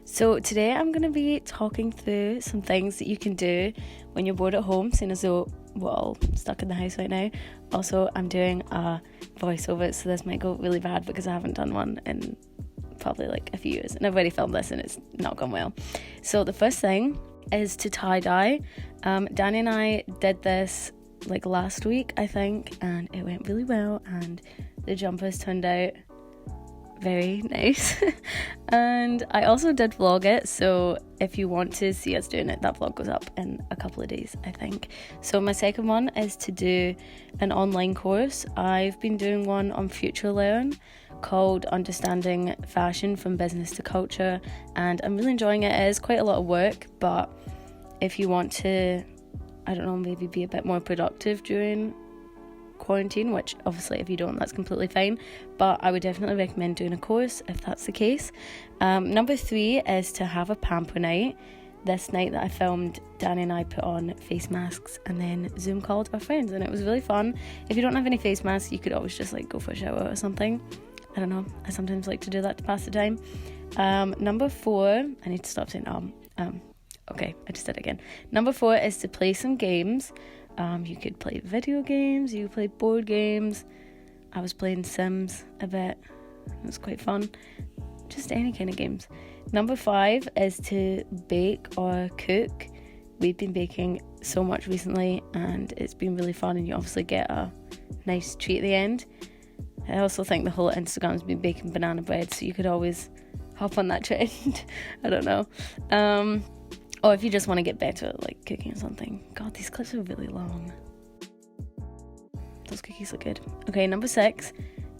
So today I'm going to be talking through some things that you can do when you're bored at home, seeing as though we're all stuck in the house right now. Also, I'm doing a voiceover, so this might go really bad because I haven't done one in probably like a few years, and I've already filmed this and it's not gone well. So the first thing is to tie-dye. Danny and I did this like last week, I think, and it went really well, and the jumpers turned out very nice. And I also did vlog it, so if you want to see us doing it, that vlog goes up in a couple of days, I think. So my second one is to do an online course. I've been doing one on FutureLearn called Understanding Fashion from Business to Culture, and I'm really enjoying it. It is quite a lot of work, but if you want to, I don't know, maybe be a bit more productive during quarantine, which obviously if you don't, that's completely fine, but I would definitely recommend doing a course if that's the case. Number 3 is to have a Pamper Night. This night that I filmed, Danny and I put on face masks and then Zoom called our friends, and it was really fun. If you don't have any face masks, you could always just like go for a shower or something. I don't know, I sometimes like to do that to pass the time. Number 4, I need to stop saying okay, I just did it again. Number 4 is to play some games. You could play video games, you could play board games. I was playing Sims a bit. It was quite fun. Just any kind of games. Number 5 is to bake or cook. We've been baking so much recently and it's been really fun, and you obviously get a nice treat at the end. I also think the whole Instagram's been baking banana bread, so you could always hop on that trend. I don't know. Or if you just want to get better at like cooking or something. God, these clips are really long. Those cookies look good. Okay, number 6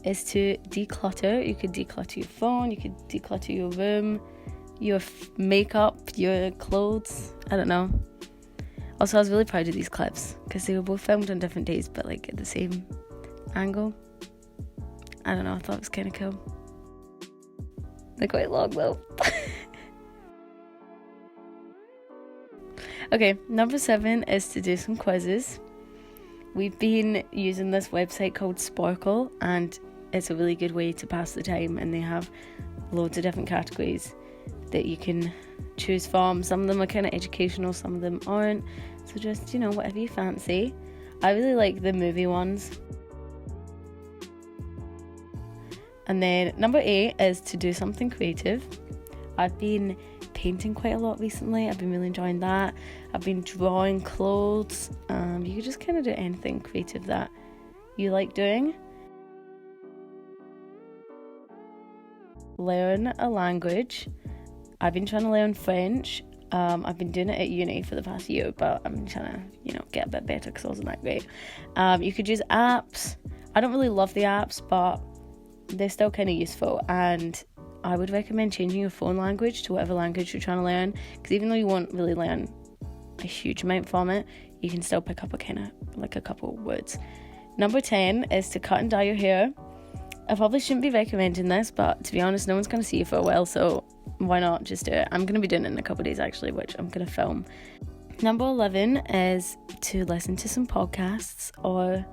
is to declutter. You could declutter your phone, you could declutter your room, your makeup, your clothes. I don't know. Also, I was really proud of these clips because they were both filmed on different days but like at the same angle. I don't know, I thought it was kind of cool. They're quite long though. Okay, number 7 is to do some quizzes. We've been using this website called Sparkle, and it's a really good way to pass the time, and they have loads of different categories that you can choose from. Some of them are kind of educational, some of them aren't, so just, whatever you fancy. I really like the movie ones. And then number 8 is to do something creative. I've been painting quite a lot recently. I've been really enjoying that. I've been drawing clothes. You could just kind of do anything creative that you like doing. Learn a language. I've been trying to learn French. I've been doing it at uni for the past year, but I'm trying to, get a bit better because I wasn't that great. You could use apps. I don't really love the apps, but they're still kind of useful, and I would recommend changing your phone language to whatever language you're trying to learn, because even though you won't really learn a huge amount from it, you can still pick up a couple words. Number 10 is to cut and dye your hair. I probably shouldn't be recommending this, but to be honest, no one's going to see you for a while, so why not just do it? I'm going to be doing it in a couple of days actually, which I'm going to film. Number 11 is to listen to some podcasts, or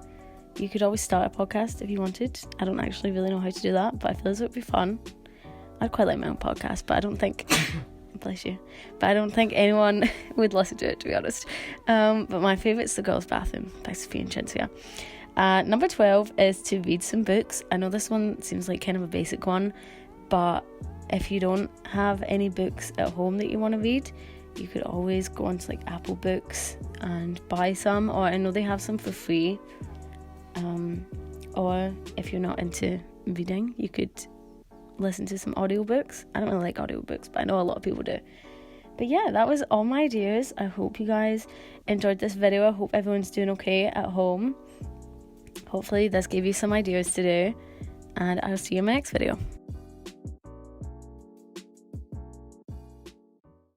you could always start a podcast if you wanted. I don't actually really know how to do that, but I feel as though it would be fun. I'd quite like my own podcast, but I don't think bless you, but I don't think anyone would listen to it, to be honest. But my favourite's The Girls' Bathroom by Sophie and Chintzia. Number 12 is to read some books. I know this one seems like kind of a basic one, but if you don't have any books at home that you want to read, you could always go onto like Apple Books and buy some, or I know they have some for free. Or if you're not into reading, you could listen to some audiobooks. I don't really like audiobooks, but I know a lot of people do. But yeah, that was all my ideas. I hope you guys enjoyed this video. I hope everyone's doing okay at home. Hopefully this gave you some ideas to do, and I'll see you in my next video.